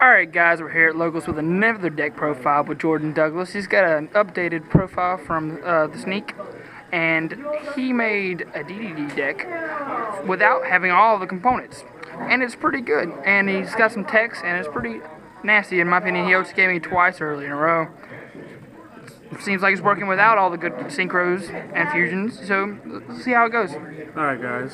Alright guys, we're here at Locals with another deck profile with Jordan Douglas. He's got an updated profile from the Sneak, and he made a DDD deck without having all the components. And it's pretty good, and he's got some text, and it's pretty nasty in my opinion. He OTS gave me twice early in a row. It seems like he's working without all the good synchros and fusions, so let's see how it goes. Alright guys,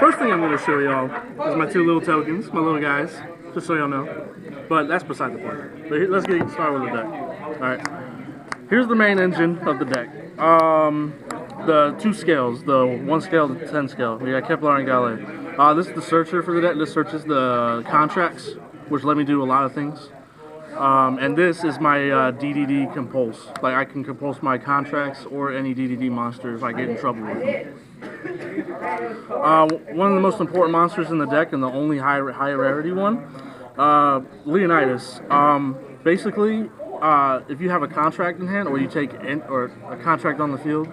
first thing I'm going to show y'all is my two little tokens, my little guys, just so y'all know. But that's beside the point. But let's get started with the deck. Alright, here's the main engine of the deck. The two scales, the 1 scale to 10 scale. We got Kepler and Galley. This is the searcher for the deck. This searches the contracts, which let me do a lot of things. And this is my DDD compulse. Like, I can compulse my contracts or any DDD monster if I get in trouble with them. One of the most important monsters in the deck, and the only high rarity one, Leonidas. Basically, if you have a contract in hand, or you take or a contract on the field,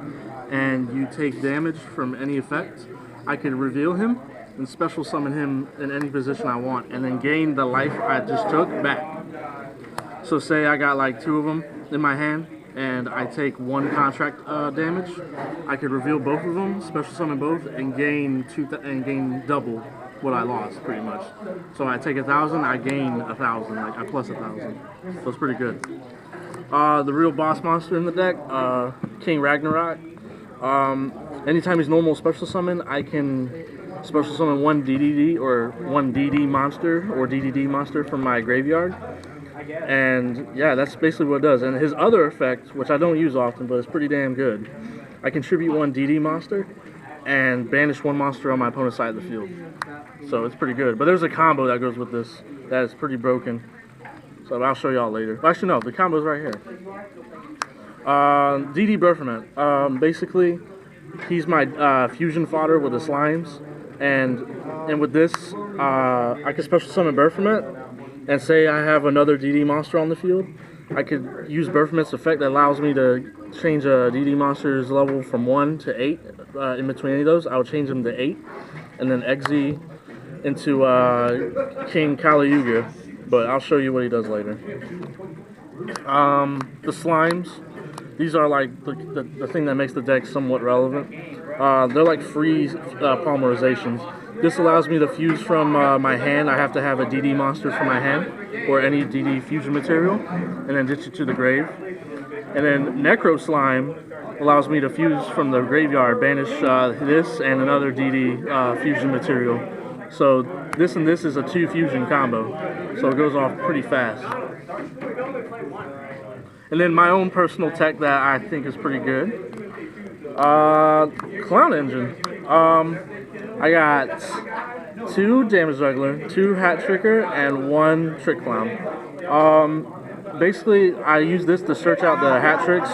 and you take damage from any effect, I can reveal him and special summon him in any position I want, and then gain the life I just took back. So say I got like 2 of them in my hand, and I take 1 contract damage, I could reveal both of them, special summon both, and gain double what I lost, pretty much. So I take 1,000, I gain 1,000, like I plus 1,000. So it's pretty good. The real boss monster in the deck, King Ragnarok. Anytime he's normal special summon, I can special summon 1 DDD or 1 DD monster or DDD monster from my graveyard. And yeah, that's basically what it does. And his other effect, which I don't use often, but it's pretty damn good, I contribute 1 DD monster and banish 1 monster on my opponent's side of the field. So it's pretty good. But there's a combo that goes with this that is pretty broken. So I'll show y'all later. Actually, no, the combo's right here. DD Berferment. Basically, he's my fusion fodder with the slimes. And with this, I can special summon Berferment. And say I have another DD monster on the field, I could use Berferment's effect that allows me to change a DD monster's level from 1 to 8 in between any of those. I would change them to 8, and then Exi into King Kali Yuga, but I'll show you what he does later. The slimes, these are like the thing that makes the deck somewhat relevant. They're like free polymerizations. This allows me to fuse from my hand. I have to have a DD monster from my hand, or any DD fusion material, and then ditch it to the grave. And then Necro Slime allows me to fuse from the graveyard, banish this and another DD fusion material. So this and this is a 2 fusion combo, so it goes off pretty fast. And then my own personal tech that I think is pretty good, Clown Engine. I got 2 Damage Juggler, 2 Hat Tricker, and 1 Trick Clown. Basically, I use this to search out the hat tricks.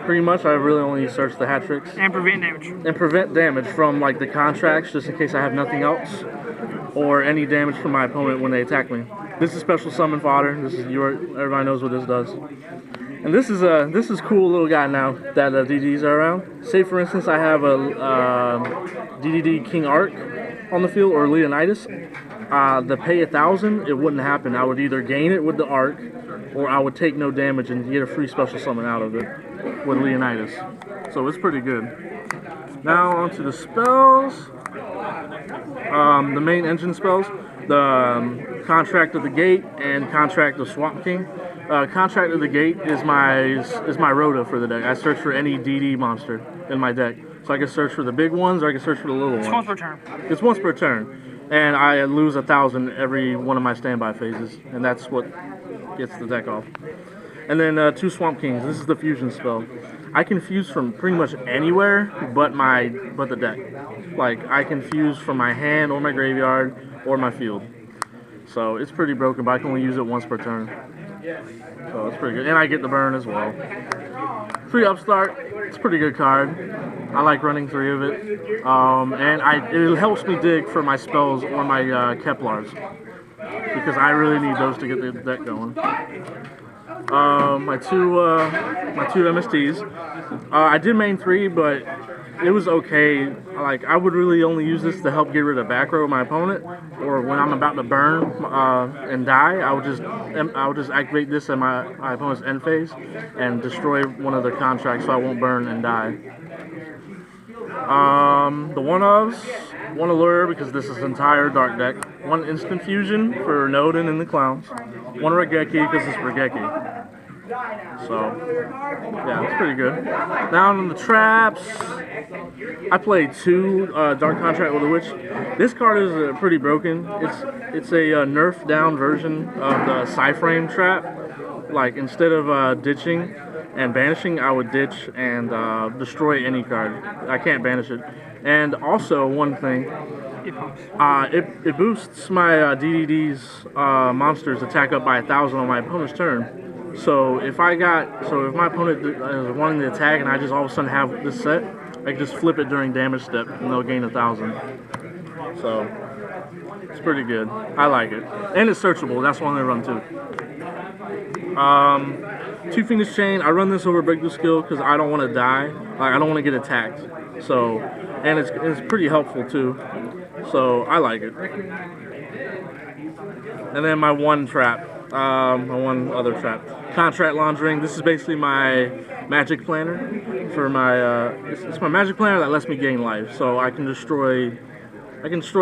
Pretty much, I really only search the hat tricks. And prevent damage. And prevent damage from like the contracts, just in case I have nothing else, or any damage from my opponent when they attack me. This is special summon fodder. This is everybody knows what this does. And this is cool little guy now that DDDs are around. Say for instance I have a DDD King Arc on the field, or Leonidas. The pay 1,000, it wouldn't happen. I would either gain it with the Arc, or I would take no damage and get a free special summon out of it with Leonidas. So it's pretty good. Now onto the spells. The main engine spells. The Contract of the Gate and Contract of Swamp King. Contract of the Gate is my Rhoda for the deck. I search for any DD monster in my deck. So I can search for the big ones, or I can search for the little ones. It's once per turn. It's once per turn. And I lose 1,000 every one of my standby phases. And that's what gets the deck off. And then 2 Swamp Kings. This is the fusion spell. I can fuse from pretty much anywhere but the deck. Like, I can fuse from my hand or my graveyard or my field. So it's pretty broken, but I can only use it once per turn. So it's pretty good. And I get the burn as well. Free Upstart. It's a pretty good card. I like running 3 of it. And it helps me dig for my spells or my Keplars, because I really need those to get the deck going. My two MSTs. I did main 3, but it was okay. Like I would really only use this to help get rid of back row of my opponent, or when I'm about to burn and die, I would just activate this at my opponent's end phase and destroy one of their contracts so I won't burn and die. The one allure because this is entire dark deck. One instant fusion for Nodin and the clowns. One Regeki because it's Regeki. So, yeah, it's pretty good. Now on the traps, I played 2 Dark Contract with a Witch. This card is pretty broken. It's a nerfed down version of the Psy-Frame trap. Like, instead of ditching and banishing, I would ditch and destroy any card. I can't banish it. And also, one thing, it boosts my DDD's monsters attack up by 1,000 on my opponent's turn. So if my opponent is wanting to attack and I just all of a sudden have this set, I can just flip it during damage step and they'll gain 1,000. So it's pretty good. I like it. And it's searchable. That's one I run too. 2 Phoenix Chain. I run this over Breakthrough Skill because I don't want to die. Like I don't want to get attacked. So, and it's pretty helpful too. So I like it. And then my one trap. My one other trap. Contract Laundering. This is basically my magic planner for my it's my magic planner that lets me gain life. So I can destroy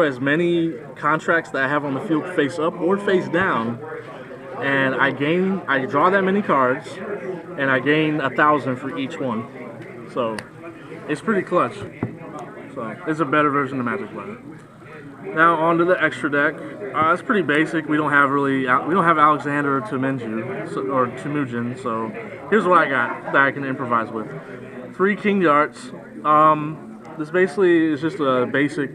as many contracts that I have on the field face up or face down, and I draw that many cards and I gain 1,000 for each one. So it's pretty clutch. So it's a better version of Magic Planner. Now on to the extra deck. It's pretty basic. We don't have Alexander or Temujin, so here's what I got that I can improvise with. 3 King Darts. This basically is just a basic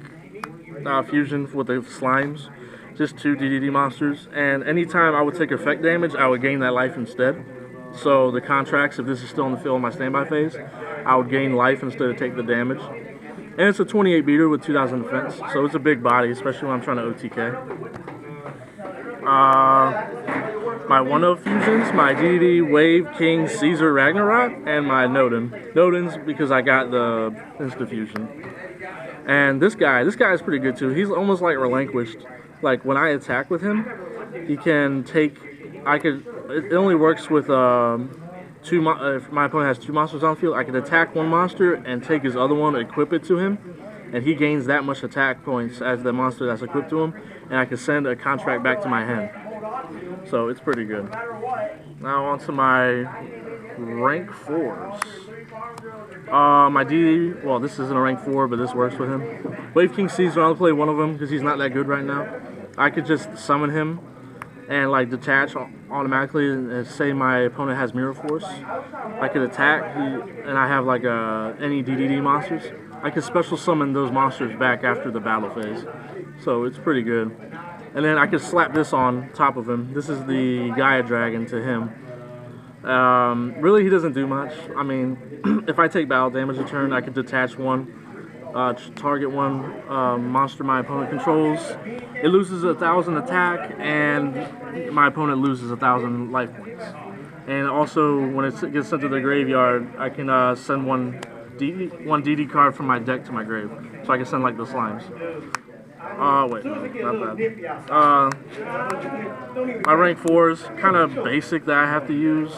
fusion with the slimes. Just 2 DDD monsters, and anytime I would take effect damage, I would gain that life instead. So the contracts, if this is still in the field in my standby phase, I would gain life instead of take the damage. And it's a 28 beater with 2,000 defense, so it's a big body, especially when I'm trying to OTK. My 1-0 fusions, my DDD, Wave, King, Caesar, Ragnarok, and my Nodin. Nodin's because I got the Insta Fusion. And this guy is pretty good too. He's almost like Relinquished. Like when I attack with him, he can take, it only works with if my opponent has 2 monsters on the field, I can attack one monster and take his other one, equip it to him, and he gains that much attack points as the monster that's equipped to him, and I can send a contract back to my hand. So it's pretty good. Now on to my rank 4s. My DD, well, this isn't a rank 4, but this works with him. Wave King Caesar, I'll play one of them because he's not that good right now. I could just summon him and like detach automatically, and say my opponent has Mirror Force. I could attack, and I have like any DDD monsters. I could special summon those monsters back after the battle phase. So it's pretty good. And then I could slap this on top of him. This is the Gaia Dragon to him. Really, he doesn't do much. I mean, if I take battle damage a turn, I could detach one, target one monster my opponent controls. It loses 1,000 attack, and my opponent loses 1,000 life points. And also, when it gets sent to the graveyard, I can send one DD card from my deck to my grave. So I can send like the slimes. Wait, no, not bad. My rank 4s, kind of basic that I have to use.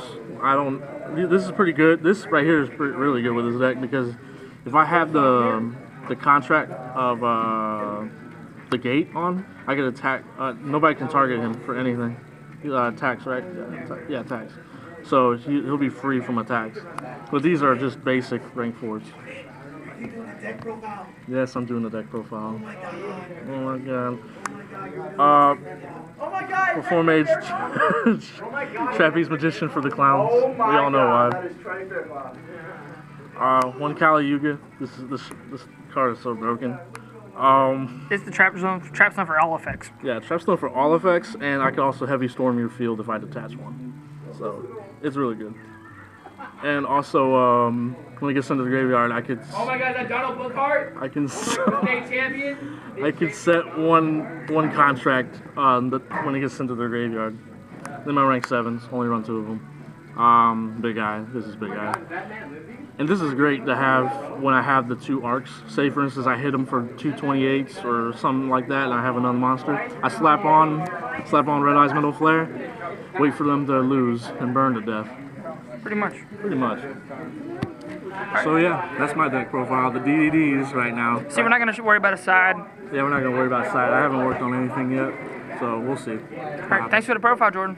This is pretty good. This right here is really good with this deck because if I have the contract of the gate on, I can attack. Nobody can target him for anything. Attacks, right? Yeah, attacks. So he'll be free from attacks. But these are just basic rank 4s. Deck profile. Yes, I'm doing the deck profile. Oh my god. Oh my god. Oh my god. Perform Mage Trapeze Magician for the clowns. We all know why. 1 Kali Yuga. This card is so broken. It's the trap zone for all effects. Yeah, trap zone for all effects, and I can also heavy storm your field if I detach one. So it's really good. And also, when it gets into the graveyard, I could. Oh my god, is that Donald Bookhart? I can. State champion? I could set one contract when it gets into the graveyard. Then my rank 7s, only run 2 of them. Big guy. This is big guy. And this is great to have when I have the 2 arcs. Say, for instance, I hit them for 2 28s or something like that, and I have another monster. I slap on Red Eyes Metal Flare, wait for them to lose and burn to death. Pretty much. Pretty much. So yeah, that's my deck profile. The DDDs right now. See, we're not going to worry about a side. Yeah, we're not gonna worry about side. I haven't worked on anything yet, so we'll see. All right, thanks for the profile, Jordan.